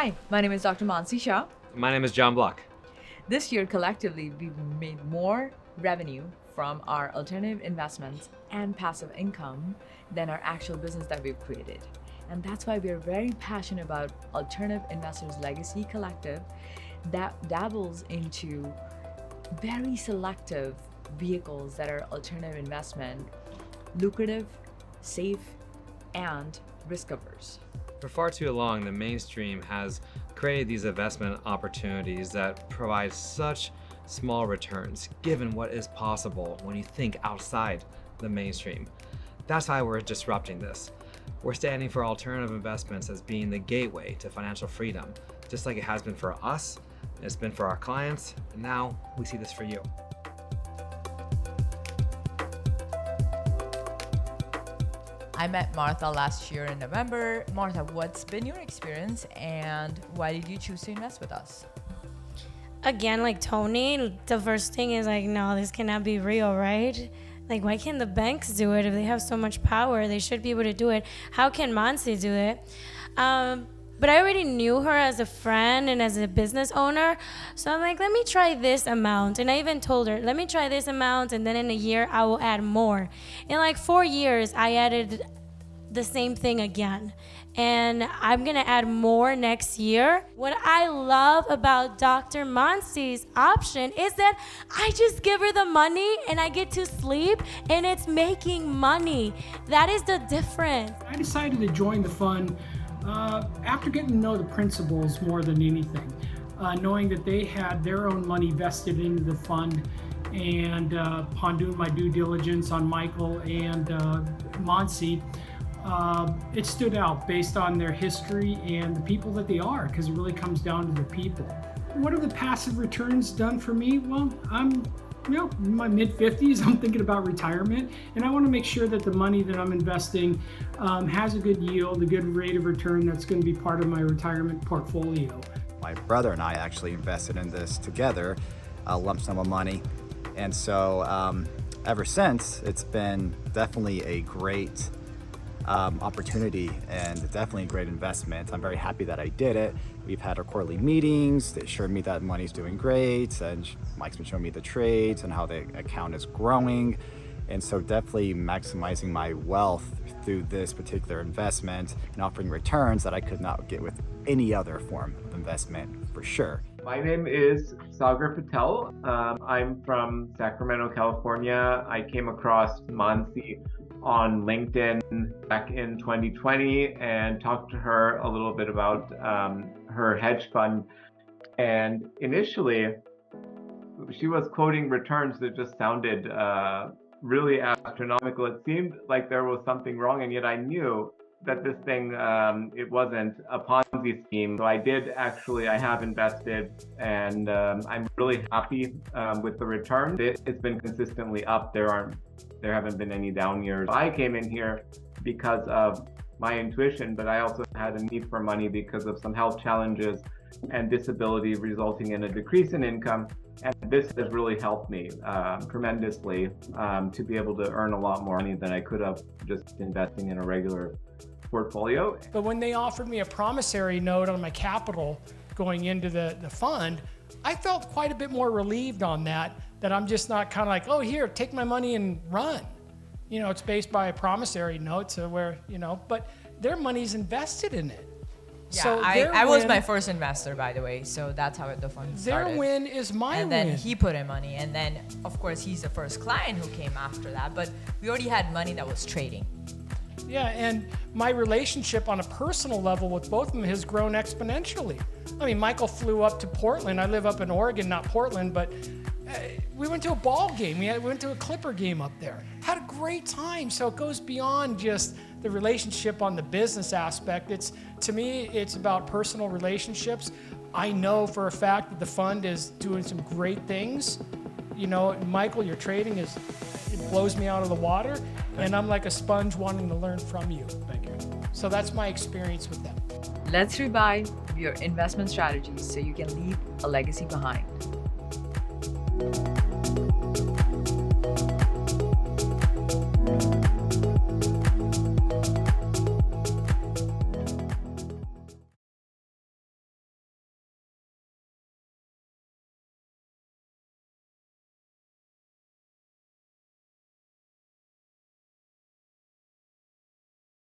Hi, my name is Dr. Mansi Shah. My name is John Block. This year, collectively, we've made more revenue from our alternative investments and passive income than our actual business that we've created. And that's why we're very passionate about Alternative Investors Legacy Collective that dabbles into very selective vehicles that are alternative investment, lucrative, safe, and risk averse. For far too long, the mainstream has created these investment opportunities that provide such small returns, given what is possible when you think outside the mainstream. That's why we're disrupting this. We're standing for alternative investments as being the gateway to financial freedom, just like it has been for us, it's been for our clients, and now we see this for you. I met Martha last year in November. Martha, what's been your experience and why did you choose to invest with us? Again, like Tony, the first thing is like, no, this cannot be real, right? Like, why can't the banks do it? If they have so much power, they should be able to do it. How can Mansi do it? But I already knew her as a friend and as a business owner. So I'm like, let me try this amount. And I even told her, let me try this amount. And then in a year, I will add more. In like 4 years, I added the same thing again. And I'm going to add more next year. What I love about Dr. Mansi's option is that I just give her the money and I get to sleep and it's making money. That is the difference. I decided to join the fund after getting to know the principals more than anything, knowing that they had their own money vested into the fund, and upon doing my due diligence on Michael and Mansi, it stood out based on their history and the people that they are, because it really comes down to the people. What have the passive returns done for me? Well, I'm in my mid-50s, I'm thinking about retirement, and I want to make sure that the money that I'm investing has a good yield, a good rate of return that's going to be part of my retirement portfolio. My brother and I actually invested in this together, a lump sum of money, and so ever since, it's been definitely a great opportunity and definitely a great investment. I'm very happy that I did it. We've had our quarterly meetings. They assured me that money's doing great, and Mike's been showing me the trades and how the account is growing. And so definitely maximizing my wealth through this particular investment and offering returns that I could not get with any other form of investment for sure. My name is Sagar Patel. I'm from Sacramento, California. I came across Mansi on LinkedIn back in 2020 and talked to her a little bit about her hedge fund. And initially, she was quoting returns that just sounded really astronomical. It seemed like there was something wrong, and yet I knew that this thing, it wasn't a Ponzi scheme. So I have invested, and I'm really happy with the return. It's been consistently up. There haven't been any down years. I came in here because of my intuition, but I also had a need for money because of some health challenges and disability resulting in a decrease in income. And this has really helped me tremendously to be able to earn a lot more money than I could have just investing in a regular portfolio. But when they offered me a promissory note on my capital going into the fund, I felt quite a bit more relieved on that I'm just not kind of like, oh, here, take my money and run. It's based by a promissory note, so but their money's invested in it. Yeah, so I was my first investor, by the way, so that's how the fund started. Their win is my win. And then he put in money, and then, of course, he's the first client who came after that, but we already had money that was trading. Yeah, and my relationship on a personal level with both of them has grown exponentially. I mean, Michael flew up to Portland. I live up in Oregon, not Portland, but we went to a ball game. We went to a Clipper game up there. Had a great time. So it goes beyond just the relationship on the business aspect. To me, it's about personal relationships. I know for a fact that the fund is doing some great things. Michael, your trading it blows me out of the water, and I'm like a sponge wanting to learn from you. Thank you. So that's my experience with them. Let's revive your investment strategies so you can leave a legacy behind.